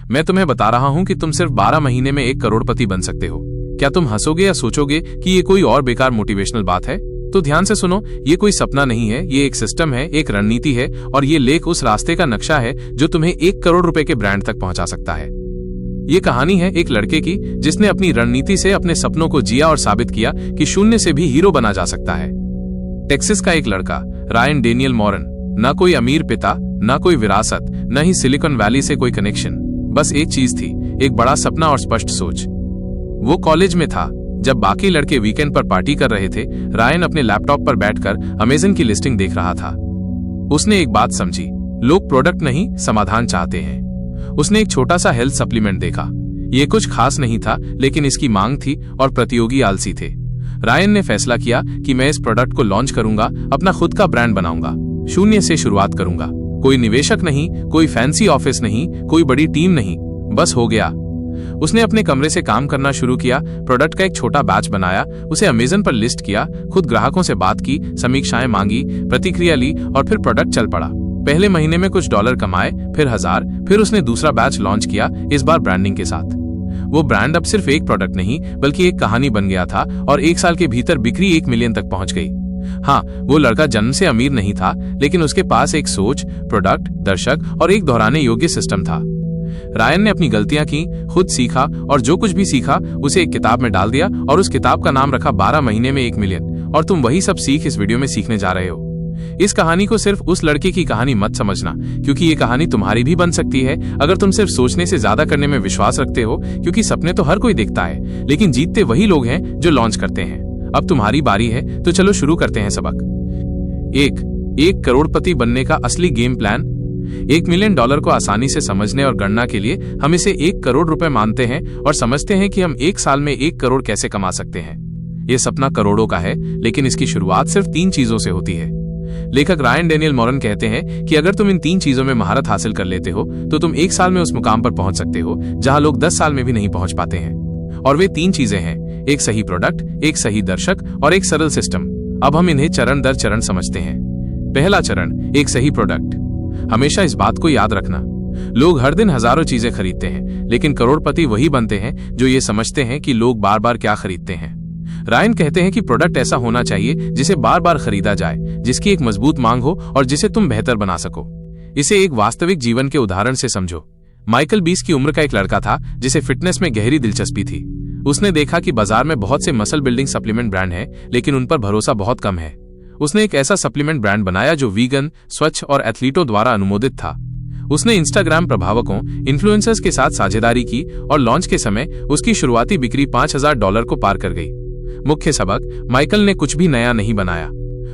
मैं तुम्हें बता रहा हूं कि तुम सिर्फ 12 महीने में 1 करोड़पति बन सकते हो। क्या तुम हंसोगे या सोचोगे कि ये कोई और बेकार मोटिवेशनल बात है? तो ध्यान से सुनो, ये कोई सपना नहीं है, ये एक सिस्टम है, एक रणनीति है, और ये लेख उस रास्ते का नक्शा है जो तुम्हें 1 करोड़ रुपए के ब्रांड तक पहुंचा सकता है। ये कहानी है एक लड़के की जिसने अपनी रणनीति से अपने सपनों को जिया और साबित किया कि शून्य से भी हीरो बना जा सकता है। टेक्सास का एक लड़का, रायन डेनियल मॉरन, ना कोई अमीर पिता, ना कोई विरासत, न ही सिलिकॉन वैली से कोई कनेक्शन, बस एक चीज थी, एक बड़ा सपना और स्पष्ट सोच। वो कॉलेज में था जब बाकी लड़के वीकेंड पर पार्टी कर रहे थे। रायन अपने लैपटॉप पर बैठकर अमेज़न की लिस्टिंग देख रहा था। उसने एक बात समझी, लोग प्रोडक्ट नहीं समाधान चाहते हैं। उसने एक छोटा सा हेल्थ सप्लीमेंट देखा। ये कुछ खास नहीं था, लेकिन इसकी मांग थी और प्रतियोगी आलसी थे। रायन ने फैसला किया कि मैं इस प्रोडक्ट को लॉन्च करूंगा, अपना खुद का ब्रांड बनाऊंगा, शून्य से शुरुआत करूंगा। कोई निवेशक नहीं, कोई फैंसी ऑफिस नहीं, कोई बड़ी टीम नहीं, बस हो गया। उसने अपने कमरे से काम करना शुरू किया, प्रोडक्ट का एक छोटा बैच बनाया, उसे अमेज़न पर लिस्ट किया, खुद ग्राहकों से बात की, समीक्षाएं मांगी, प्रतिक्रिया ली और फिर प्रोडक्ट चल पड़ा। पहले महीने में कुछ डॉलर कमाए, फिर 1000, फिर उसने दूसरा बैच लॉन्च किया, इस बार ब्रांडिंग के साथ। वो ब्रांड अब सिर्फ एक प्रोडक्ट नहीं बल्कि एक कहानी बन गया था और 1 साल के भीतर बिक्री 1 मिलियन तक पहुंच गई। हाँ, वो लड़का जन्म से अमीर नहीं था, लेकिन उसके पास एक सोच, प्रोडक्ट, दर्शक और एक दोहराने योग्य सिस्टम था। रायन ने अपनी गलतियां की, खुद सीखा और जो कुछ भी सीखा उसे एक किताब में डाल दिया और उस किताब का नाम रखा 12 महीने में 1 मिलियन। और तुम वही सब सीख इस वीडियो में सीखने जा रहे हो। इस कहानी को सिर्फ उस लड़के की कहानी मत समझना, क्योंकि ये कहानी तुम्हारी भी बन सकती है अगर तुम सिर्फ सोचने से ज्यादा करने में विश्वास रखते हो। क्योंकि सपने तो हर कोई देखता है, लेकिन जीतते वही लोग हैं जो लॉन्च करते हैं। अब तुम्हारी बारी है, तो चलो शुरू करते हैं सबक। 1 करोड़पति बनने का असली गेम प्लान। 1 मिलियन डॉलर को आसानी से समझने और गणना के लिए हम इसे 1 करोड़ रुपए मानते हैं और समझते हैं कि हम 1 साल में 1 करोड़ कैसे कमा सकते हैं। यह सपना करोड़ों का है, लेकिन इसकी शुरुआत सिर्फ 3 चीजों से होती है। लेखक रायन डेनियल मॉरन कहते हैं कि अगर तुम इन 3 चीजों में महारत हासिल कर लेते हो तो तुम 1 साल में उस मुकाम पर पहुंच सकते हो जहां लोग 10 साल में भी नहीं पहुंच पाते हैं। और वे 3 चीजें हैं, एक सही प्रोडक्ट, एक सही दर्शक और एक सरल सिस्टम। अब हम इन्हें चरण दर चरण समझते हैं। पहला चरण, एक सही प्रोडक्ट। हमेशा इस बात को याद रखना, लोग हर दिन हजारों चीजें खरीदते हैं, लेकिन करोड़पति वही बनते हैं जो ये समझते हैं कि लोग बार बार क्या खरीदते हैं। रायन कहते हैं कि प्रोडक्ट ऐसा होना चाहिए जिसे बार बार खरीदा जाए, जिसकी एक मजबूत मांग हो और जिसे तुम बेहतर बना सको। इसे एक वास्तविक जीवन के उदाहरण से समझो। माइकल 20 की उम्र का एक लड़का था जिसे फिटनेस में गहरी दिलचस्पी थी। उसने देखा कि बाजार में बहुत से मसल बिल्डिंग सप्लीमेंट ब्रांड हैं, लेकिन उन पर भरोसा बहुत कम है। उसने एक ऐसा सप्लीमेंट ब्रांड बनाया जो वीगन, स्वच्छ और एथलीटों द्वारा अनुमोदित था। उसने इंस्टाग्राम प्रभावकों, इन्फ्लुएंसर्स के साथ साझेदारी की और लॉन्च के समय उसकी शुरुआती बिक्री $5000 को पार कर गई। मुख्य सबक, माइकल ने कुछ भी नया नहीं बनाया।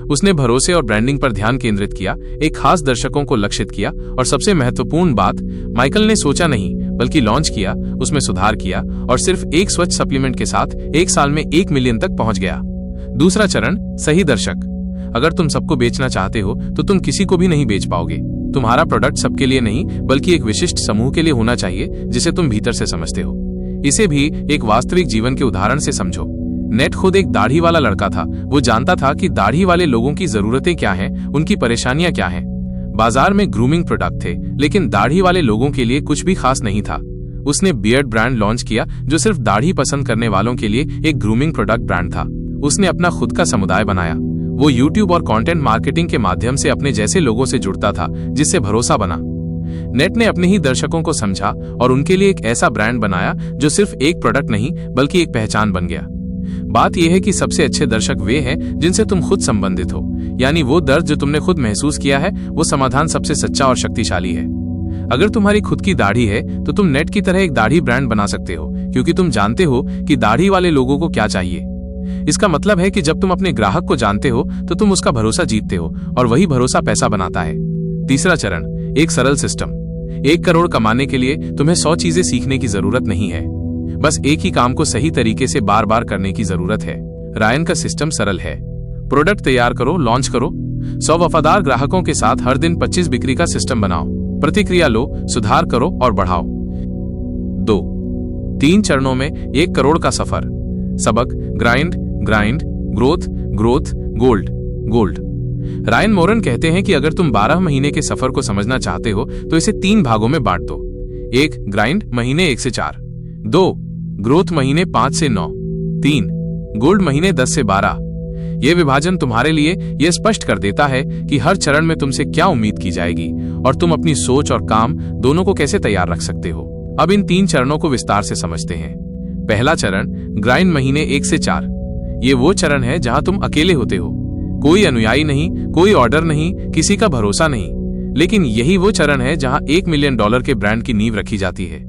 उसने भरोसे और ब्रांडिंग पर ध्यान केंद्रित किया, एक खास दर्शकों को लक्षित किया और सबसे महत्वपूर्ण बात, माइकल ने सोचा नहीं बल्कि लॉन्च किया, उसमें सुधार किया और सिर्फ एक स्वच्छ सप्लीमेंट के साथ 1 साल में 1 मिलियन तक पहुंच गया। दूसरा चरण, सही दर्शक। अगर तुम सबको बेचना चाहते हो तो तुम किसी को भी नहीं बेच पाओगे। तुम्हारा प्रोडक्ट सबके लिए नहीं बल्कि एक विशिष्ट समूह के लिए होना चाहिए जिसे तुम भीतर से समझते हो। इसे भी एक वास्तविक जीवन के उदाहरण से समझो। नेट खुद एक दाढ़ी वाला लड़का था। वो जानता था कि दाढ़ी वाले लोगों की जरूरतें क्या हैं, उनकी परेशानियां क्या हैं। बाजार में ग्रूमिंग प्रोडक्ट थे, लेकिन दाढ़ी वाले लोगों के लिए कुछ भी खास नहीं था। उसने बियर्ड ब्रांड लॉन्च किया जो सिर्फ दाढ़ी पसंद करने वालों के लिए एक ग्रूमिंग प्रोडक्ट ब्रांड था। उसने अपना खुद का समुदाय बनाया। वो यूट्यूब और कंटेंट मार्केटिंग के माध्यम से अपने जैसे लोगों से जुड़ता था, जिससे भरोसा बना। नेट ने अपने ही दर्शकों को समझा और उनके लिए एक ऐसा ब्रांड बनाया जो सिर्फ एक प्रोडक्ट नहीं बल्कि एक पहचान बन गया। बात यह है कि सबसे अच्छे दर्शक वे हैं जिनसे तुम खुद संबंधित हो, यानी वो दर्द जो तुमने खुद महसूस किया है, वो समाधान सबसे सच्चा और शक्तिशाली है। अगर तुम्हारी खुद की दाढ़ी है तो तुम नेट की तरह एक दाढ़ी ब्रांड बना सकते हो, क्योंकि तुम जानते हो कि दाढ़ी वाले लोगों को क्या चाहिए। इसका मतलब है कि जब तुम अपने ग्राहक को जानते हो तो तुम उसका भरोसा जीतते हो और वही भरोसा पैसा बनाता है। तीसरा चरण, एक सरल सिस्टम। 1 करोड़ कमाने के लिए तुम्हें 100 चीजें सीखने की जरूरत नहीं है, बस एक ही काम को सही तरीके से बार बार करने की जरूरत है। रायन का सिस्टम सरल है। प्रोडक्ट तैयार करो, लॉन्च करो, 100 वफादार ग्राहकों के साथ हर दिन 25 बिक्री का सिस्टम बनाओ, प्रतिक्रिया लो, सुधार करो और बढ़ाओ। 2 3 चरणों में 1 करोड़ का सफर। सबक, grind, grind, growth, growth, gold, gold. Ryan Mauryan कहते हैं कि अगर तुम 12 महीने के सफर को समझना चाहते हो तो इसे 3 भागों में बांट दो। 1. ग्राइंड महीने 1 से 4, 2. ग्रोथ महीने 5 से 9, 3. गोल्ड महीने 10 से 12। ये विभाजन तुम्हारे लिए यह स्पष्ट कर देता है कि हर चरण में तुमसे क्या उम्मीद की जाएगी और तुम अपनी सोच और काम दोनों को कैसे तैयार रख सकते हो। अब इन 3 चरणों को विस्तार से समझते हैं। पहला चरण, ग्राइंड महीने 1 से 4। ये वो चरण है जहां तुम अकेले होते हो, कोई अनुयायी नहीं, कोई ऑर्डर नहीं, किसी का भरोसा नहीं। लेकिन यही वो चरण है जहां $1 मिलियन के ब्रांड की नींव रखी जाती है।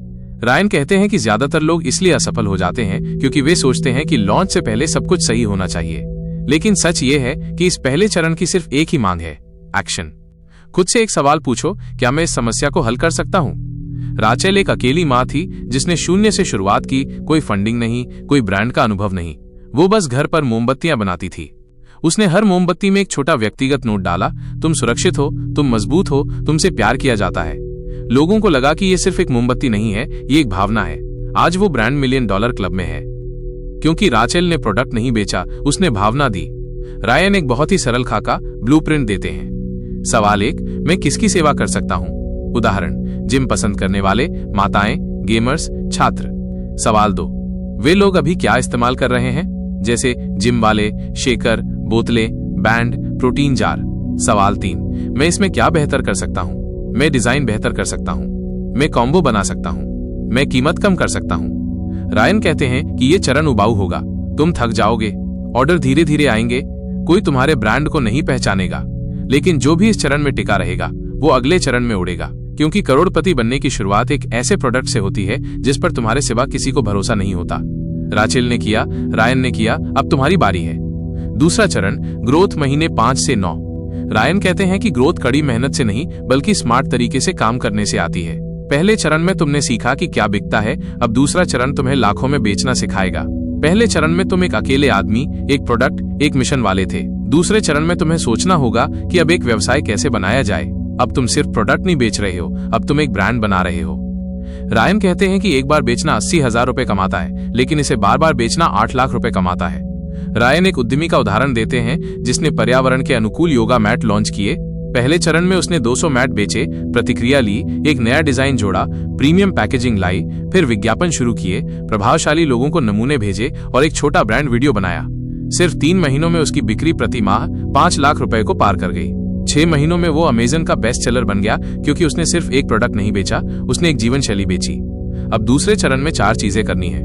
रायन कहते हैं कि ज्यादातर लोग इसलिए असफल हो जाते हैं क्योंकि वे सोचते हैं कि लॉन्च से पहले सब कुछ सही होना चाहिए। लेकिन सच ये है कि इस पहले चरण की सिर्फ एक ही मांग है, एक्शन। खुद से एक सवाल पूछो, क्या मैं इस समस्या को हल कर सकता हूं? राचेल एक अकेली मां थी जिसने शून्य से शुरुआत की, कोई फंडिंग नहीं, कोई ब्रांड का अनुभव नहीं। वो बस घर पर मोमबत्तियां बनाती थी। उसने हर मोमबत्ती में एक छोटा व्यक्तिगत नोट डाला, तुम सुरक्षित हो, तुम मजबूत हो, तुमसे प्यार किया जाता है। लोगों को लगा कि ये सिर्फ एक मोमबत्ती नहीं है, ये एक भावना है। आज वो ब्रांड $1 मिलियन क्लब में है क्योंकि राचेल ने प्रोडक्ट नहीं बेचा, उसने भावना दी। रायन एक बहुत ही सरल खाका ब्लूप्रिंट देते हैं। सवाल 1, मैं किसकी सेवा कर सकता हूं? उदाहरण, जिम पसंद करने वाले, माताएं, गेमर्स, छात्र। सवाल 2, वे लोग अभी क्या इस्तेमाल कर रहे हैं, जैसे जिम वाले, शेकर, बोतलें, बैंड, प्रोटीन जार। सवाल 3, मैं इसमें क्या बेहतर कर सकता हूं? मैं डिजाइन बेहतर कर सकता हूं, मैं कॉम्बो बना सकता हूं, मैं कीमत कम कर सकता हूं। रायन कहते हैं कि ये चरण उबाऊ होगा, तुम थक जाओगे, ऑर्डर धीरे धीरे आएंगे, कोई तुम्हारे ब्रांड को नहीं पहचानेगा। लेकिन जो भी इस चरण में टिका रहेगा वो अगले चरण में उड़ेगा, क्योंकि करोड़पति बनने की शुरुआत एक ऐसे प्रोडक्ट से होती है जिस पर तुम्हारे सिवा किसी को भरोसा नहीं होता। राचेल ने किया, रायन ने किया, अब तुम्हारी बारी है। दूसरा चरण, ग्रोथ महीने 5 से 9। रायन कहते हैं कि ग्रोथ कड़ी मेहनत से नहीं बल्कि स्मार्ट तरीके से काम करने से आती है। पहले चरण में तुमने सीखा कि क्या बिकता है, अब दूसरा चरण तुम्हें लाखों में बेचना सिखाएगा। पहले चरण में तुम एक अकेले आदमी, एक प्रोडक्ट, एक मिशन वाले थे। दूसरे चरण में तुम्हें सोचना होगा कि अब एक व्यवसाय कैसे बनाया जाए। अब तुम सिर्फ प्रोडक्ट नहीं बेच रहे हो, अब तुम एक ब्रांड बना रहे हो। रायन कहते हैं कि एक बार बेचना 80,000 रुपए कमाता है, लेकिन इसे बार बार बेचना 8 लाख रुपए कमाता है। रायन एक उद्यमी का उदाहरण देते हैं जिसने पर्यावरण के अनुकूल योगा मैट लॉन्च किए। पहले चरण में उसने 200 मैट बेचे, प्रतिक्रिया ली, एक नया डिजाइन जोड़ा, प्रीमियम पैकेजिंग लाई, फिर विज्ञापन शुरू किए, प्रभावशाली लोगों को नमूने भेजे और एक छोटा ब्रांड वीडियो बनाया। सिर्फ 3 महीनों में उसकी बिक्री प्रति माह 5 लाख रुपए को पार कर गई। 6 महीनों में वो अमेज़न का बेस्ट सेलर बन गया क्योंकि उसने सिर्फ एक प्रोडक्ट नहीं बेचा, उसने एक जीवन शैली बेची। अब दूसरे चरण में 4 चीजें करनी है।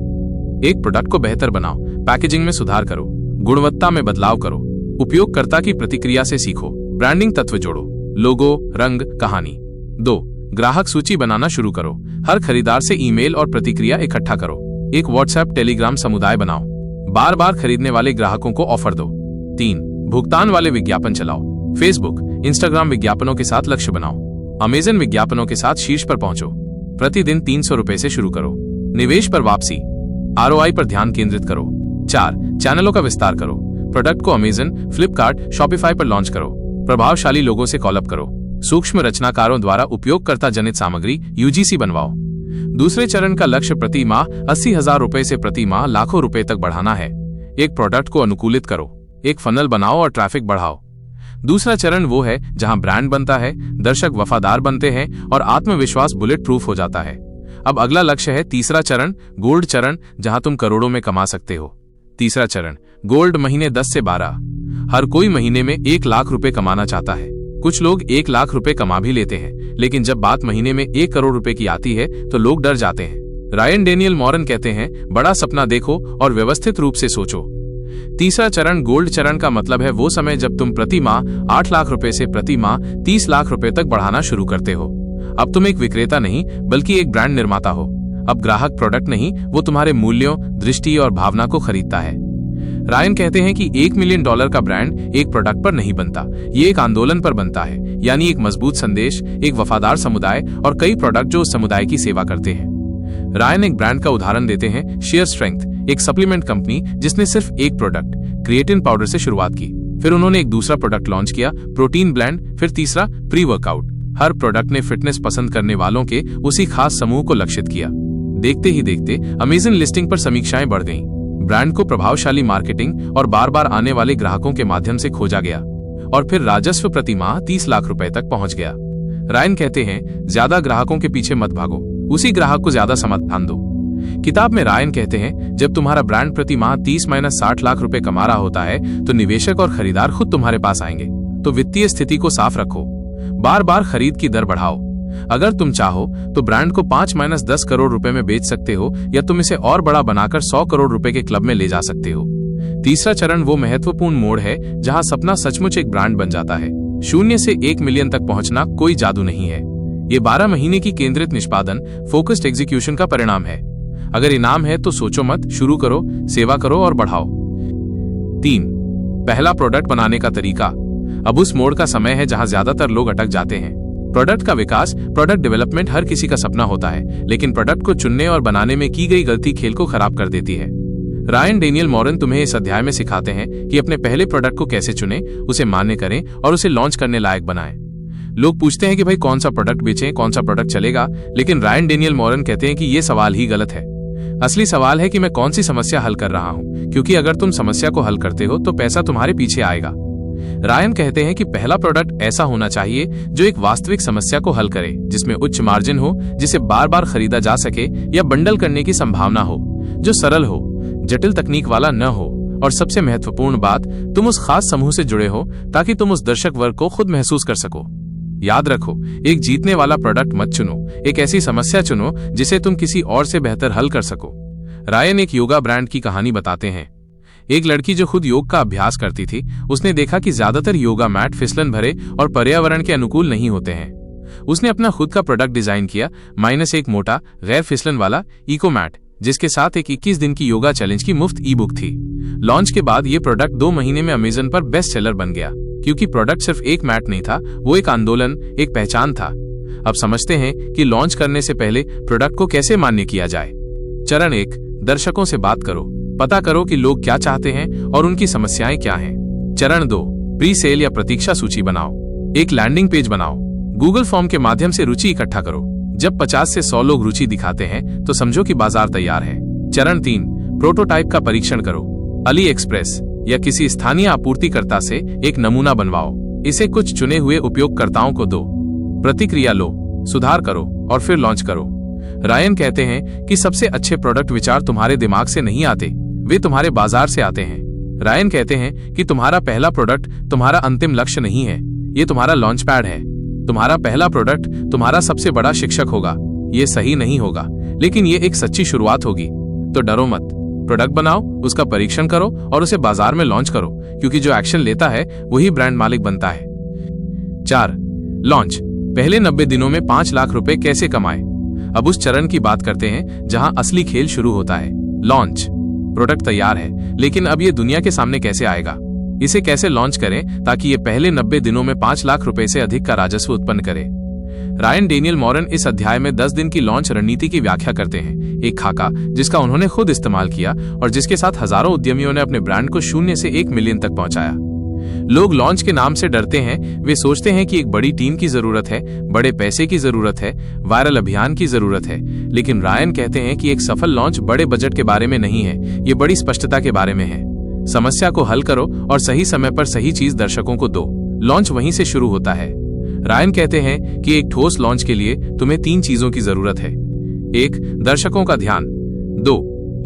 1, प्रोडक्ट को बेहतर बनाओ, पैकेजिंग में सुधार करो, गुणवत्ता में बदलाव करो, उपयोगकर्ता की प्रतिक्रिया से सीखो, ब्रांडिंग तत्व जोड़ो, लोगो, रंग, कहानी। 2, ग्राहक सूची बनाना शुरू करो, हर खरीदार से ईमेल और प्रतिक्रिया इकट्ठा करो। एक व्हाट्सएप टेलीग्राम समुदाय बनाओ, बार बार खरीदने वाले ग्राहकों को ऑफर दो। 3, भुगतान वाले विज्ञापन चलाओ, फेसबुक, इंस्टाग्राम विज्ञापनों के साथ लक्ष्य बनाओ, अमेज़न विज्ञापनों के साथ शीर्ष पर पहुंचो। प्रतिदिन 300 रुपए से शुरू करो। निवेश पर वापसी, ROI पर ध्यान केंद्रित करो। 4, चैनलों का विस्तार करो, प्रोडक्ट को अमेज़न, फ्लिपकार्ट, शॉपिफाई पर लॉन्च करो, प्रभावशाली लोगों से कॉल अप करो, सूक्ष्म रचनाकारों द्वारा उपयोगकर्ता जनित सामग्री UGC बनवाओ। दूसरे चरण का लक्ष्य प्रति माह 80,000 रुपए से प्रति माह लाखों रुपए तक बढ़ाना है। एक प्रोडक्ट को अनुकूलित करो, एक फनल बनाओ और ट्रैफिक बढ़ाओ। दूसरा चरण वो है जहां ब्रांड बनता है, दर्शक वफादार बनते हैं और आत्मविश्वास बुलेट प्रूफ हो जाता है। अब अगला लक्ष्य है तीसरा चरण, गोल्ड चरण, जहां तुम करोड़ों में कमा सकते हो। तीसरा चरण, गोल्ड महीने 10 से 12। हर कोई महीने में 1 लाख रुपए कमाना चाहता है। कुछ लोग 1 लाख रुपए कमा भी लेते हैं, लेकिन जब बात महीने में 1 करोड़ रुपए की आती है तो लोग डर जाते हैं। रायन डेनियल मॉरन कहते हैं, बड़ा सपना देखो और व्यवस्थित रूप से सोचो। तीसरा चरण, गोल्ड चरण, का मतलब है वो समय जब तुम प्रति माह 8 लाख रुपए से प्रति माह 30 लाख रुपए तक बढ़ाना शुरू करते हो। अब तुम एक विक्रेता नहीं बल्कि एक ब्रांड निर्माता हो। अब ग्राहक प्रोडक्ट नहीं, वो तुम्हारे मूल्यों, दृष्टि और भावना को खरीदता है। रायन कहते हैं कि $1 मिलियन का ब्रांड एक प्रोडक्ट पर नहीं बनता, ये एक आंदोलन पर बनता है, यानी एक मजबूत संदेश, एक वफादार समुदाय और कई प्रोडक्ट जो उस समुदाय की सेवा करते हैं। रायन एक ब्रांड का उदाहरण देते हैं, शेयर स्ट्रेंथ, एक सप्लीमेंट कंपनी जिसने सिर्फ एक प्रोडक्ट, क्रिएटिन पाउडर से शुरुआत की। फिर उन्होंने एक दूसरा प्रोडक्ट लॉन्च किया, प्रोटीन ब्लेंड, फिर तीसरा प्री वर्कआउट। हर प्रोडक्ट ने फिटनेस पसंद करने वालों के उसी खास समूह को लक्षित किया। देखते ही देखते अमेज़न लिस्टिंग पर समीक्षाएं बढ़ गईं। ब्रांड को प्रभावशाली मार्केटिंग और बार बार आने वाले ग्राहकों के माध्यम से खोजा गया और फिर राजस्व प्रति माह 30 लाख रुपए तक पहुंच गया। रायन कहते हैं, ज्यादा ग्राहकों के पीछे मत भागो, उसी ग्राहक को ज्यादा समाधान दो। किताब में रायन कहते हैं, जब तुम्हारा ब्रांड प्रति माह 30-60 लाख रुपए कमा रहा होता है तो निवेशक और खरीदार खुद तुम्हारे पास आएंगे। तो वित्तीय स्थिति को साफ रखो, बार बार खरीद की दर बढ़ाओ। अगर तुम चाहो तो ब्रांड को 5-10 करोड़ रुपए में बेच सकते हो, या तुम इसे और बड़ा बनाकर 100 करोड़ रुपए के क्लब में ले जा सकते हो। तीसरा चरण वो महत्वपूर्ण मोड़ है जहां सपना सचमुच एक ब्रांड बन जाता है। 0 से 1 मिलियन तक पहुंचना कोई जादू नहीं है, ये 12 महीने की केंद्रित निष्पादन, फोकस्ड एग्जीक्यूशन का परिणाम है। अगर इनाम है तो सोचो मत, शुरू करो, सेवा करो और बढ़ाओ। 3. पहला प्रोडक्ट बनाने का तरीका। अब उस मोड़ का समय है जहां ज्यादातर लोग अटक जाते हैं। प्रोडक्ट का विकास, प्रोडक्ट डेवलपमेंट हर किसी का सपना होता है, लेकिन प्रोडक्ट को चुनने और बनाने में की गई गलती खेल को खराब कर देती है। रायन डेनियल मॉरन तुम्हें इस अध्याय में सिखाते हैं कि अपने पहले प्रोडक्ट को कैसे चुनें, उसे मान्य करें और उसे लॉन्च करने लायक बनाएं। लोग पूछते हैं कि भाई कौन सा प्रोडक्ट बेचें, कौन सा प्रोडक्ट चलेगा, लेकिन रायन डेनियल मॉरन कहते हैं कि ये सवाल ही गलत है। असली सवाल है कि मैं कौन सी समस्या हल कर रहा हूं, क्योंकि अगर तुम समस्या को हल करते हो तो पैसा तुम्हारे पीछे आएगा। रायन कहते हैं कि पहला प्रोडक्ट ऐसा होना चाहिए जो एक वास्तविक समस्या को हल करे, जिसमें उच्च मार्जिन हो, जिसे बार बार खरीदा जा सके या बंडल करने की संभावना हो, जो सरल हो, जटिल तकनीक वाला न हो, और सबसे महत्वपूर्ण बात, तुम उस खास समूह से जुड़े हो ताकि तुम उस दर्शक वर्ग को खुद महसूस कर सको। याद रखो, एक जीतने वाला प्रोडक्ट मत चुनो, एक ऐसी समस्या चुनो जिसे तुम किसी और से बेहतर हल कर सको। रायन एक योगा ब्रांड की कहानी बताते हैं। एक लड़की जो खुद योग का अभ्यास करती थी, उसने देखा कि ज्यादातर योगा मैट फिसलन भरे और पर्यावरण के अनुकूल नहीं होते हैं। उसने अपना खुद का प्रोडक्ट डिजाइन किया, -1 मोटा गैर फिसलन वाला इको मैट, जिसके साथ एक 21 दिन की योगा चैलेंज की मुफ्त ई बुक थी। लॉन्च के बाद ये प्रोडक्ट 2 महीने में अमेजन पर बेस्ट सेलर बन गया, क्योंकि प्रोडक्ट सिर्फ एक मैट नहीं था, वो एक आंदोलन, एक पहचान था। अब समझते हैं कि लॉन्च करने से पहले प्रोडक्ट को कैसे मान्य किया जाए। चरण 1, दर्शकों से बात करो, पता करो कि लोग क्या चाहते हैं और उनकी समस्याएं क्या हैं। चरण 2, प्री सेल या प्रतीक्षा सूची बनाओ। एक लैंडिंग पेज बनाओ, गूगल फॉर्म के माध्यम से रुचि इकट्ठा करो। जब 50 से 100 लोग रुचि दिखाते हैं तो समझो कि बाजार तैयार है। चरण 3, प्रोटोटाइप का परीक्षण करो। अली एक्सप्रेस या किसी स्थानीय आपूर्तिकर्ता से एक नमूना बनवाओ, इसे कुछ चुने हुए उपयोगकर्ताओं को दो, प्रतिक्रिया लो, सुधार करो और फिर लॉन्च करो। रायन कहते हैं कि सबसे अच्छे प्रोडक्ट विचार तुम्हारे दिमाग से नहीं आते, वे तुम्हारे बाजार से आते हैं। रायन कहते हैं कि तुम्हारा पहला प्रोडक्ट तुम्हारा अंतिम लक्ष्य नहीं है, ये तुम्हारा लॉन्च पैड है। तुम्हारा पहला प्रोडक्ट तुम्हारा सबसे बड़ा शिक्षक होगा। ये सही नहीं होगा, लेकिन ये एक सच्ची शुरुआत होगी। तो डरो मत, प्रोडक्ट बनाओ, उसका परीक्षण करो और उसे बाजार में लॉन्च करो, क्योंकि जो एक्शन लेता है वही ब्रांड मालिक बनता है। 4, लॉन्च। पहले 90 दिनों में 5 लाख रुपए कैसे कमाए। अब उस चरण की बात करते हैं जहां असली खेल शुरू होता है। लॉन्च। प्रोडक्ट तैयार है, लेकिन अब ये दुनिया के सामने कैसे आएगा, इसे कैसे लॉन्च करें ताकि ये पहले 90 दिनों में 5 लाख रुपए से अधिक का राजस्व उत्पन्न करे। रायन डेनियल मॉरन इस अध्याय में 10 दिन की लॉन्च रणनीति की व्याख्या करते हैं, एक खाका जिसका उन्होंने खुद इस्तेमाल किया और जिसके साथ हजारों उद्यमियों ने अपने ब्रांड को 0 से 1 मिलियन तक पहुंचाया। लोग लॉन्च के नाम से डरते हैं, वे सोचते हैं कि एक बड़ी टीम की जरूरत है, बड़े पैसे की जरूरत है, वायरल अभियान की जरूरत है, लेकिन रायन कहते हैं कि एक सफल लॉन्च बड़े बजट के बारे में नहीं है, ये बड़ी स्पष्टता के बारे में है। समस्या को हल करो और सही समय पर सही चीज दर्शकों को दो। लॉन्च वहीं से शुरू होता है। रायन कहते हैं कि एक ठोस लॉन्च के लिए तुम्हें 3 चीजों की जरूरत है। 1, दर्शकों का ध्यान। 2,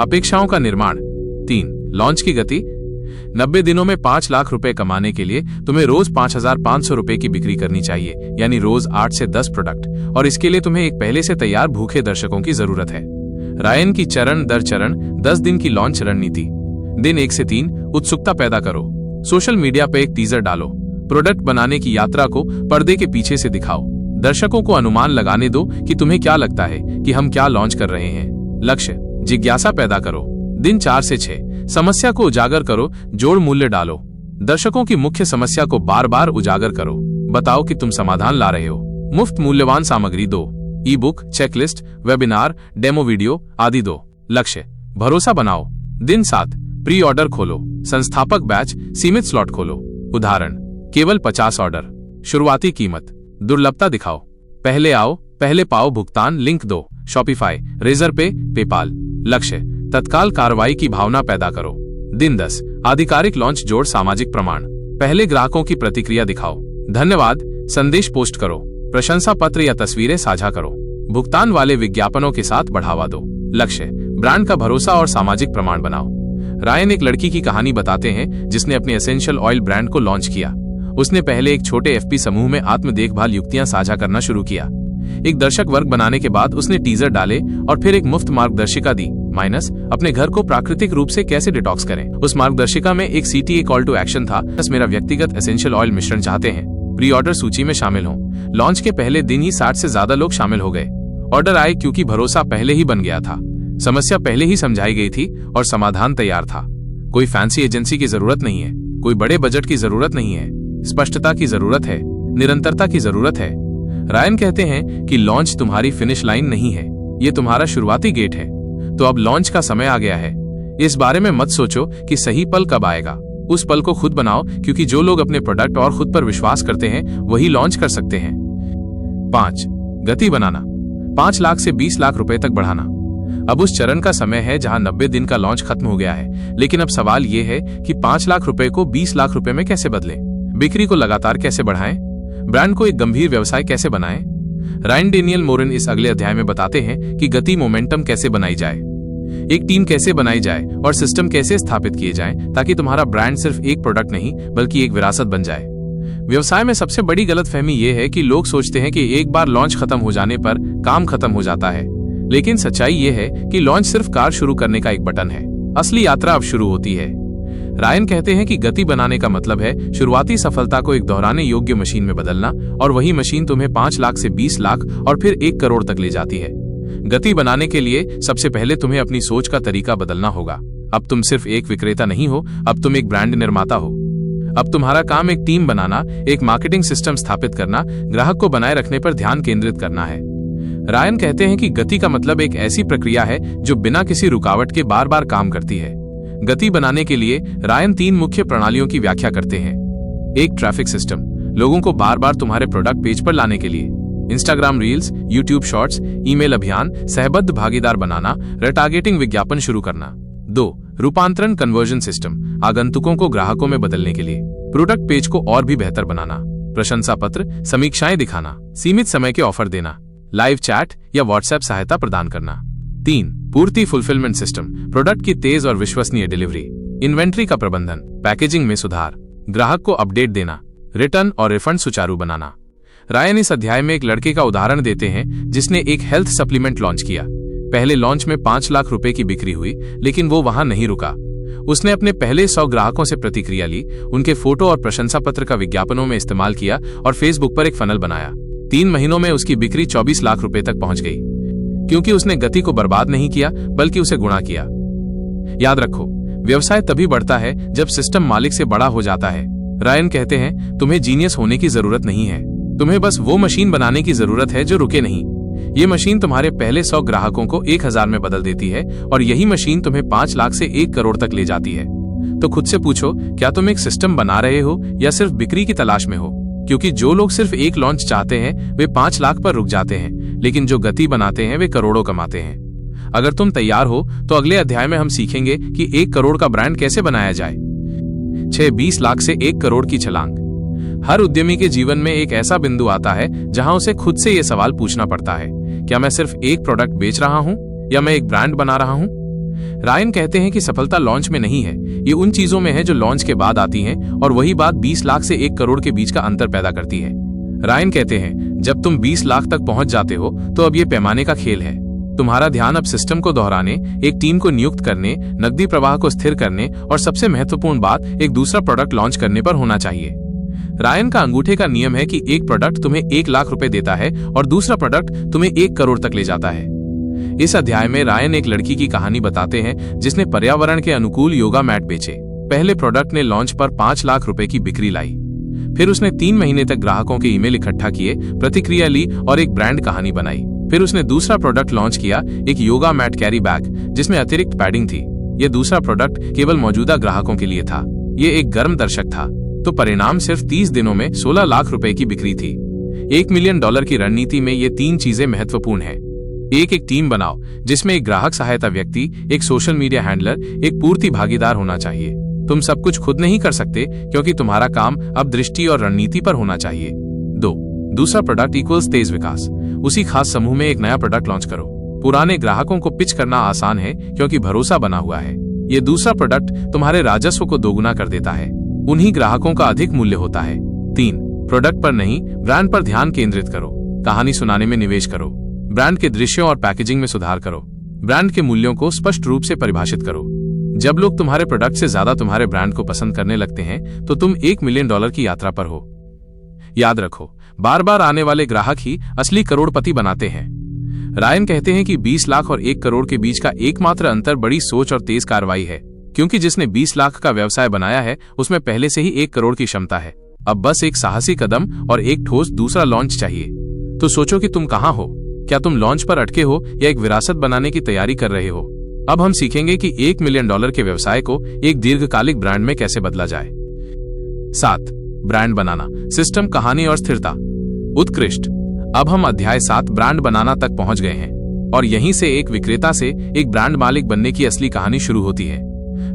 अपेक्षाओं का निर्माण। 3, लॉन्च की गति। 90 दिनों में 5 लाख रुपए कमाने के लिए तुम्हें रोज 5,500 रुपए की बिक्री करनी चाहिए, यानी रोज 8 से 10 प्रोडक्ट, और इसके लिए तुम्हें एक पहले से तैयार भूखे दर्शकों की जरूरत है। रायन की चरण दर चरण 10 दिन की लॉन्च रणनीति। दिन 1 से 3, उत्सुकता पैदा करो। सोशल मीडिया पे एक टीजर डालो, प्रोडक्ट बनाने की यात्रा को पर्दे के पीछे से दिखाओ। दर्शकों को अनुमान लगाने दो कि तुम्हें क्या लगता है कि हम क्या लॉन्च कर रहे हैं। लक्ष्य, जिज्ञासा पैदा करो। दिन 4 से 6, समस्या को उजागर करो, जोड़ मूल्य डालो। दर्शकों की मुख्य समस्या को बार बार उजागर करो, बताओ कि तुम समाधान ला रहे हो। मुफ्त मूल्यवान सामग्री दो, ई book, checklist, webinar, demo video आदि दो। लक्ष्य, भरोसा बनाओ। दिन 7, प्री ऑर्डर खोलो। संस्थापक बैच, सीमित स्लॉट खोलो। उदाहरण, केवल 50 ऑर्डर। शुरुआती कीमत, दुर्लभता दिखाओ। पहले आओ पहले पाओ भुगतान लिंक दो। शॉपिफाई, रेजर पे, पेपाल। लक्ष्य, तत्काल कार्रवाई की भावना पैदा करो। दिन 10, आधिकारिक लॉन्च जोड़ सामाजिक प्रमाण। पहले ग्राहकों की प्रतिक्रिया दिखाओ। धन्यवाद संदेश पोस्ट करो, प्रशंसा पत्र या तस्वीरें साझा करो। भुगतान वाले विज्ञापनों के साथ बढ़ावा दो। लक्ष्य, ब्रांड का भरोसा और सामाजिक प्रमाण बनाओ। रायन एक लड़की की कहानी बताते हैं जिसने अपने एसेंशियल ऑयल ब्रांड को लॉन्च किया। उसने पहले एक छोटे एफपी समूह में आत्म देखभाल युक्तियां साझा करना शुरू किया। एक दर्शक वर्ग बनाने के बाद उसने टीजर डाले और फिर एक मुफ्त मार्गदर्शिका दी - अपने घर को प्राकृतिक रूप से कैसे डिटॉक्स करें। उस मार्गदर्शिका में एक CTA कॉल टू एक्शन था, मेरा व्यक्तिगत एसेंशियल ऑयल मिश्रण चाहते हैं, प्री ऑर्डर सूची में शामिल हो। लॉन्च के पहले दिन ही 60 से ज्यादा लोग शामिल हो गए। ऑर्डर आए क्योंकि भरोसा पहले ही बन गया था, समस्या पहले ही समझाई गई थी और समाधान तैयार था। कोई फैंसी एजेंसी की जरूरत नहीं है, कोई बड़े बजट की जरूरत नहीं है, स्पष्टता की जरूरत है, निरंतरता की जरूरत है। रायन कहते हैं कि लॉन्च तुम्हारी फिनिश लाइन नहीं है, ये तुम्हारा शुरुआती गेट है। तो अब लॉन्च का समय आ गया है। इस बारे में मत सोचो कि सही पल कब आएगा, उस पल को खुद बनाओ, क्योंकि जो लोग अपने प्रोडक्ट और खुद पर विश्वास करते हैं वही लॉन्च कर सकते हैं। 5. गति बनाना, 5 लाख से 20 लाख रुपए तक बढ़ाना। अब उस चरण का समय है जहां 90 दिन का लॉन्च खत्म हो गया है, लेकिन अब सवाल यह है कि 5 लाख रुपए को 20 लाख रुपए में कैसे बदलें, बिक्री को लगातार कैसे बढ़ाएं, ब्रांड को एक गंभीर व्यवसाय कैसे बनाएं। रायन डेनियल मोरिन इस अगले अध्याय में बताते हैं कि गति मोमेंटम कैसे बनाई जाए, एक टीम कैसे बनाई जाए और सिस्टम कैसे स्थापित किए जाएं ताकि तुम्हारा ब्रांड सिर्फ एक प्रोडक्ट नहीं बल्कि एक विरासत बन जाए। व्यवसाय में सबसे बड़ी गलतफहमी यह है कि लोग सोचते हैं कि एक बार लॉन्च खत्म हो जाने पर काम खत्म हो जाता है, लेकिन सच्चाई यह है कि लॉन्च सिर्फ कार शुरू करने का एक बटन है, असली यात्रा अब शुरू होती है। रायन कहते हैं कि गति बनाने का मतलब है शुरुआती सफलता को एक दोहराने योग्य मशीन में बदलना, और वही मशीन तुम्हें 5 लाख से 20 लाख और फिर 1 करोड़ तक ले जाती है। गति बनाने के लिए सबसे पहले तुम्हें अपनी सोच का तरीका बदलना होगा। अब तुम सिर्फ एक विक्रेता नहीं हो, अब तुम एक ब्रांड निर्माता हो। अब तुम्हारा काम एक टीम बनाना, एक मार्केटिंग सिस्टम स्थापित करना, ग्राहक को बनाए रखने पर ध्यान केंद्रित करना है। रायन कहते हैं कि गति का मतलब एक ऐसी प्रक्रिया है जो बिना किसी रुकावट के बार बार काम करती है। गति बनाने के लिए रायन 3 मुख्य प्रणालियों की व्याख्या करते हैं। 1. ट्रैफिक सिस्टम, लोगों को बार बार तुम्हारे प्रोडक्ट पेज पर लाने के लिए। Instagram reels, YouTube shorts, email अभियान, सहबद्ध भागीदार बनाना, रिटारगेटिंग विज्ञापन शुरू करना। 2. रूपांतरण कन्वर्जन सिस्टम, आगंतुकों को ग्राहकों में बदलने के लिए। प्रोडक्ट पेज को और भी बेहतर बनाना, प्रशंसा पत्र, समीक्षाएं दिखाना, सीमित समय के ऑफर देना, लाइव चैट या व्हाट्सएप सहायता प्रदान करना। 3. पूर्ति फुलफिलमेंट सिस्टम, प्रोडक्ट की तेज और विश्वसनीय डिलीवरी, इन्वेंट्री का प्रबंधन, पैकेजिंग में सुधार, ग्राहक को अपडेट देना, रिटर्न और रिफंड सुचारू बनाना। रायन इस अध्याय में एक लड़के का उदाहरण देते हैं जिसने एक हेल्थ सप्लीमेंट लॉन्च किया। पहले लॉन्च में 5 लाख रुपए की बिक्री हुई, लेकिन वो वहां नहीं रुका। उसने अपने पहले 100 ग्राहकों से प्रतिक्रिया ली, उनके फोटो और प्रशंसा पत्र का विज्ञापनों में इस्तेमाल किया और फेसबुक पर एक फनल बनाया। 3 महीनों में उसकी बिक्री 24 लाख रुपए तक पहुंच गई, क्योंकि उसने गति को बर्बाद नहीं किया बल्कि उसे गुणा किया। याद रखो, व्यवसाय तभी बढ़ता है जब सिस्टम मालिक से बड़ा हो जाता है। रायन कहते हैं तुम्हें जीनियस होने की जरूरत नहीं है, तुम्हें बस वो मशीन बनाने की जरूरत है जो रुके नहीं। ये मशीन तुम्हारे पहले 100 ग्राहकों को 1000 में बदल देती है, और यही मशीन तुम्हें 5 लाख से 1 करोड़ तक ले जाती है। तो खुद से पूछो, क्या तुम एक सिस्टम बना रहे हो या सिर्फ बिक्री की तलाश में हो? क्योंकि जो लोग सिर्फ एक लॉन्च चाहते हैं वे 5 लाख पर रुक जाते हैं, लेकिन जो गति बनाते हैं वे करोड़ों कमाते हैं। अगर तुम तैयार हो तो अगले अध्याय में हम सीखेंगे कि 1 करोड़ का ब्रांड कैसे बनाया जाए। 6. 20 लाख से 1 करोड़ की छलांग। हर उद्यमी के जीवन में एक ऐसा बिंदु आता है जहां उसे खुद से यह सवाल पूछना पड़ता है, क्या मैं सिर्फ एक प्रोडक्ट बेच रहा हूं या मैं एक ब्रांड बना रहा हूं? रायन कहते हैं कि सफलता लॉन्च में नहीं है, ये उन चीजों में है जो लॉन्च के बाद आती हैं, और वही बात 20 लाख से 1 करोड़ के बीच का अंतर पैदा करती है। रायन कहते हैं जब तुम 20 लाख तक पहुंच जाते हो तो अब ये पैमाने का खेल है। तुम्हारा ध्यान अब सिस्टम को दोहराने, एक टीम को नियुक्त करने, नकदी प्रवाह को स्थिर करने और सबसे महत्वपूर्ण बात, एक दूसरा प्रोडक्ट लॉन्च करने पर होना चाहिए। रायन का अंगूठे का नियम है कि एक प्रोडक्ट तुम्हें 1 लाख रुपए देता है और दूसरा प्रोडक्ट तुम्हें 1 करोड़ तक ले जाता है। इस अध्याय में रायन एक लड़की की कहानी बताते हैं जिसने पर्यावरण के अनुकूल योगा मैट बेचे। पहले प्रोडक्ट ने लॉन्च पर 5 लाख रुपए की बिक्री लाई। फिर उसने 3 महीने तक ग्राहकों के ईमेल इकट्ठा किए, प्रतिक्रिया ली और एक ब्रांड कहानी बनाई। फिर उसने दूसरा प्रोडक्ट लॉन्च किया, एक योगा मैट कैरी बैग जिसमें अतिरिक्त पैडिंग थी। यह दूसरा प्रोडक्ट केवल मौजूदा ग्राहकों के लिए था। यह एक गर्म दर्शक था। तो परिणाम सिर्फ 30 दिनों में 16 लाख रुपए की बिक्री थी। $1 मिलियन की रणनीति में ये 3 चीजें महत्वपूर्ण हैं। एक टीम बनाओ जिसमें एक ग्राहक सहायता व्यक्ति, एक सोशल मीडिया हैंडलर, एक पूर्ति भागीदार होना चाहिए। तुम सब कुछ खुद नहीं कर सकते क्योंकि तुम्हारा काम अब दृष्टि और रणनीति पर होना चाहिए। 2. दूसरा प्रोडक्ट इक्वल्स तेज विकास। उसी खास समूह में एक नया प्रोडक्ट लॉन्च करो। पुराने ग्राहकों को पिच करना आसान है क्योंकि भरोसा बना हुआ है। ये दूसरा प्रोडक्ट तुम्हारे राजस्व को दोगुना कर देता है। उन्हीं ग्राहकों का अधिक मूल्य होता है। 3, प्रोडक्ट पर नहीं, ब्रांड पर ध्यान केंद्रित करो। कहानी सुनाने में निवेश करो। ब्रांड के दृश्यों और पैकेजिंग में सुधार करो। ब्रांड के मूल्यों को स्पष्ट रूप से परिभाषित करो। जब लोग तुम्हारे प्रोडक्ट से ज्यादा तुम्हारे ब्रांड को पसंद करने लगते हैं तो तुम $1 मिलियन की यात्रा पर हो। याद रखो, बार बार आने वाले ग्राहक ही असली करोड़पति बनाते हैं। रायन कहते हैं कि 20 लाख और 1 करोड़ के बीच का एकमात्र अंतर बड़ी सोच और तेज कार्रवाई है, क्योंकि जिसने 20 लाख का व्यवसाय बनाया है उसमें पहले से ही 1 करोड़ की क्षमता है। अब बस एक साहसी कदम और एक ठोस दूसरा लॉन्च चाहिए। तो सोचो कि तुम कहां हो। क्या तुम लॉन्च पर अटके हो या एक विरासत बनाने की तैयारी कर रहे हो? अब हम सीखेंगे कि $1 मिलियन के व्यवसाय को एक दीर्घकालिक ब्रांड में कैसे बदला जाए। 7, ब्रांड बनाना, सिस्टम, कहानी और स्थिरता। उत्कृष्ट। अब हम अध्याय 7 ब्रांड बनाना तक पहुंच गए हैं और यहीं से एक विक्रेता से एक ब्रांड मालिक बनने की असली कहानी शुरू होती है।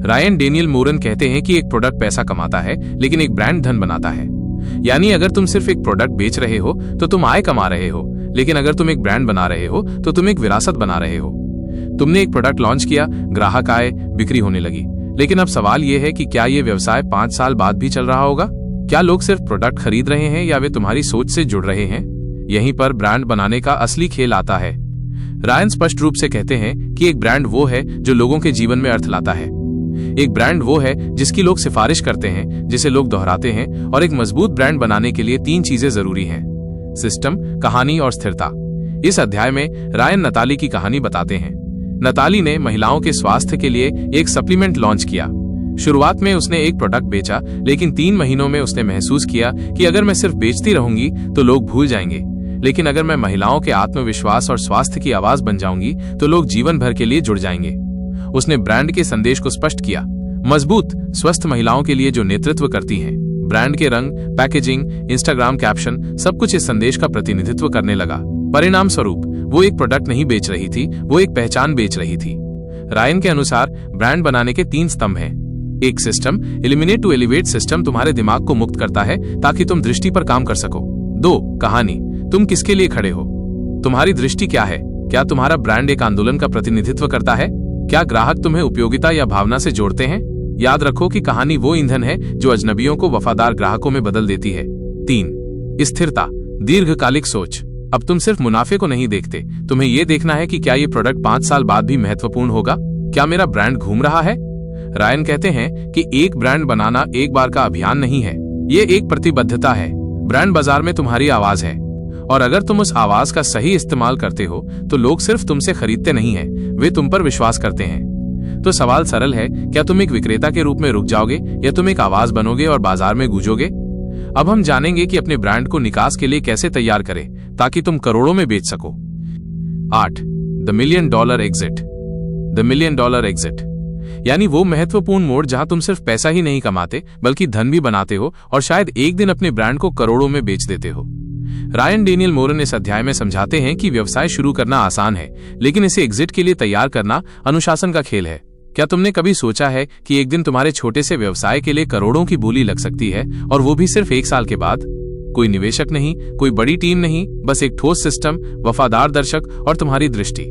रायन डेनियल मोरन कहते हैं कि एक प्रोडक्ट पैसा कमाता है लेकिन एक ब्रांड धन बनाता है। यानी अगर तुम सिर्फ एक प्रोडक्ट बेच रहे हो तो तुम आय कमा रहे हो, लेकिन अगर तुम एक ब्रांड बना रहे हो तो तुम एक विरासत बना रहे हो। तुमने एक प्रोडक्ट लॉन्च किया, ग्राहक आए, बिक्री होने लगी, लेकिन अब सवाल यह है कि क्या यह व्यवसाय 5 साल बाद भी चल रहा होगा? क्या लोग सिर्फ प्रोडक्ट खरीद रहे हैं या वे तुम्हारी सोच से जुड़ रहे हैं? यहीं पर ब्रांड बनाने का असली खेल आता है। रायन स्पष्ट रूप से कहते हैं कि एक ब्रांड वो है जो लोगों के जीवन में अर्थ लाता है। एक ब्रांड वो है जिसकी लोग सिफारिश करते हैं, जिसे लोग दोहराते हैं, और एक मजबूत ब्रांड बनाने के लिए 3 चीजें जरूरी हैं: सिस्टम, कहानी और स्थिरता। इस अध्याय में रायन नताली की कहानी बताते हैं। नताली ने महिलाओं के स्वास्थ्य के लिए एक सप्लीमेंट लॉन्च किया। शुरुआत में उसने एक प्रोडक्ट बेचा, लेकिन 3 महीनों में उसने महसूस किया कि अगर मैं सिर्फ बेचती रहूंगी तो लोग भूल जाएंगे, लेकिन अगर मैं महिलाओं के आत्मविश्वास और स्वास्थ्य की आवाज बन जाऊंगी तो लोग जीवन भर के लिए जुड़ जाएंगे। उसने ब्रांड के संदेश को स्पष्ट किया, मजबूत, स्वस्थ महिलाओं के लिए जो नेतृत्व करती हैं। ब्रांड के रंग, पैकेजिंग, इंस्टाग्राम कैप्शन, सब कुछ इस संदेश का प्रतिनिधित्व करने लगा। परिणाम स्वरूप वो एक प्रोडक्ट नहीं बेच रही थी, वो एक पहचान बेच रही थी। रायन के अनुसार ब्रांड बनाने के 3 स्तंभ हैं। 1, system, eliminate to elevate. System तुम्हारे दिमाग को मुक्त करता है ताकि तुम दृष्टि पर काम कर सको। 2, कहानी, तुम किसके लिए खड़े हो? तुम्हारी दृष्टि क्या है? क्या तुम्हारा ब्रांड एक आंदोलन का प्रतिनिधित्व करता है? क्या ग्राहक तुम्हें उपयोगिता या भावना से जोड़ते हैं? याद रखो कि कहानी वो ईंधन है जो अजनबियों को वफादार ग्राहकों में बदल देती है। 3, स्थिरता, दीर्घकालिक सोच। अब तुम सिर्फ मुनाफे को नहीं देखते, तुम्हें यह देखना है कि क्या ये प्रोडक्ट 5 साल बाद भी महत्वपूर्ण होगा? क्या मेरा ब्रांड घूम रहा है? रायन कहते हैं कि एक ब्रांड बनाना एक बार का अभियान नहीं है, ये एक प्रतिबद्धता है। ब्रांड बाजार में तुम्हारी आवाज है, और अगर तुम उस आवाज का सही इस्तेमाल करते हो तो लोग सिर्फ तुमसे खरीदते नहीं हैं, वे तुम पर विश्वास करते हैं। तो सवाल सरल है, क्या तुम एक विक्रेता के रूप में रुक जाओगे या तुम एक आवाज बनोगे और बाजार में गूंजोगे? अब हम जानेंगे कि अपने ब्रांड को निकास के लिए कैसे तैयार करें ताकि तुम करोड़ों में बेच सको। 8, the $1 million exit. The $1 million exit यानी वो महत्वपूर्ण मोड़ जहां तुम सिर्फ पैसा ही नहीं कमाते बल्कि धन भी बनाते हो और शायद एक दिन अपने ब्रांड को करोड़ों में बेच देते हो। रायन डेनियल मोरन इस अध्याय में समझाते हैं कि व्यवसाय शुरू करना आसान है, लेकिन इसे एग्जिट के लिए तैयार करना अनुशासन का खेल है। क्या तुमने कभी सोचा है कि एक दिन तुम्हारे छोटे से व्यवसाय के लिए करोड़ों की बोली लग सकती है, और वो भी सिर्फ 1 साल के बाद? कोई निवेशक नहीं, कोई बड़ी टीम नहीं, बस एक ठोस सिस्टम, वफादार दर्शक और तुम्हारी दृष्टि।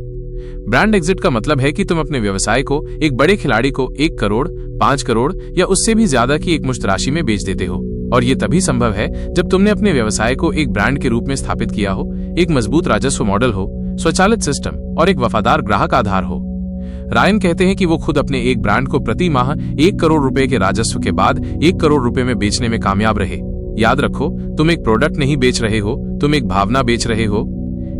ब्रांड एग्जिट का मतलब है कि तुम अपने व्यवसाय को एक बड़े खिलाड़ी को 1 करोड़, 5 करोड़ या उससे भी ज्यादा की एक मुश्त राशि में बेच देते हो। और ये तभी संभव है जब तुमने अपने व्यवसाय को एक ब्रांड के रूप में स्थापित किया हो, एक मजबूत राजस्व मॉडल हो, स्वचालित सिस्टम और एक वफादार ग्राहक आधार हो। रायन कहते हैं कि वो खुद अपने एक ब्रांड को प्रति माह 1 करोड़ रुपए के राजस्व के बाद 1 करोड़ रुपए में बेचने में कामयाब रहे। याद रखो, तुम एक प्रोडक्ट नहीं बेच रहे हो, तुम एक भावना बेच रहे हो।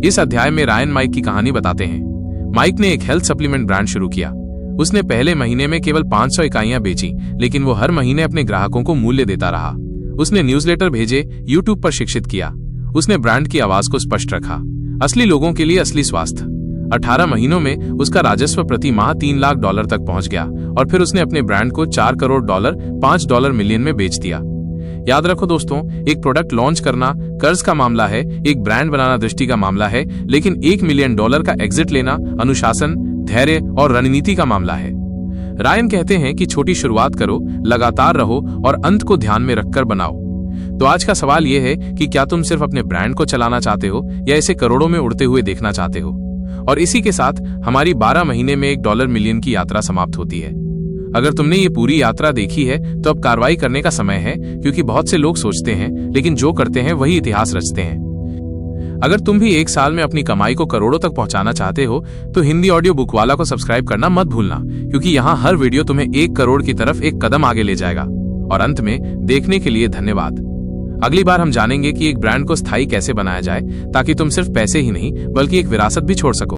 इस अध्याय में रायन माइक की कहानी बताते हैं। माइक ने एक हेल्थ सप्लीमेंट ब्रांड शुरू किया। उसने पहले महीने में केवल 500 इकाइयां बेची, लेकिन वो हर महीने अपने ग्राहकों को मूल्य देता रहा। उसने न्यूज़लेटर भेजे, यूट्यूब पर शिक्षित किया। उसने ब्रांड की आवाज को स्पष्ट रखा, असली लोगों के लिए असली स्वास्थ्य। 18 महीनों में उसका राजस्व प्रति माह $3 लाख तक पहुंच गया, और फिर उसने अपने ब्रांड को $4 करोड़, $5 मिलियन में बेच दिया। याद रखो दोस्तों, एक प्रोडक्ट लॉन्च करना कर्ज का मामला है, एक ब्रांड बनाना दृष्टि का मामला है, लेकिन $1 मिलियन का एग्जिट लेना अनुशासन, धैर्य और रणनीति का मामला है। रायन कहते हैं कि छोटी शुरुआत करो, लगातार रहो और अंत को ध्यान में रखकर बनाओ। तो आज का सवाल यह है कि क्या तुम सिर्फ अपने ब्रांड को चलाना चाहते हो या इसे करोड़ों में उड़ते हुए देखना चाहते हो। और इसी के साथ हमारी 12 महीने में $1 मिलियन की यात्रा समाप्त होती है। अगर तुमने ये पूरी यात्रा देखी है तो अब कार्रवाई करने का समय है, क्योंकि बहुत से लोग सोचते हैं लेकिन जो करते हैं वही इतिहास रचते हैं। अगर तुम भी 1 साल में अपनी कमाई को करोड़ों तक पहुंचाना चाहते हो तो हिंदी ऑडियो बुक वाला को सब्सक्राइब करना मत भूलना, क्योंकि यहाँ हर वीडियो तुम्हें 1 करोड़ की तरफ एक कदम आगे ले जाएगा। और अंत में देखने के लिए धन्यवाद। अगली बार हम जानेंगे कि एक ब्रांड को स्थायी कैसे बनाया जाए ताकि तुम सिर्फ पैसे ही नहीं बल्कि एक विरासत भी छोड़ सको।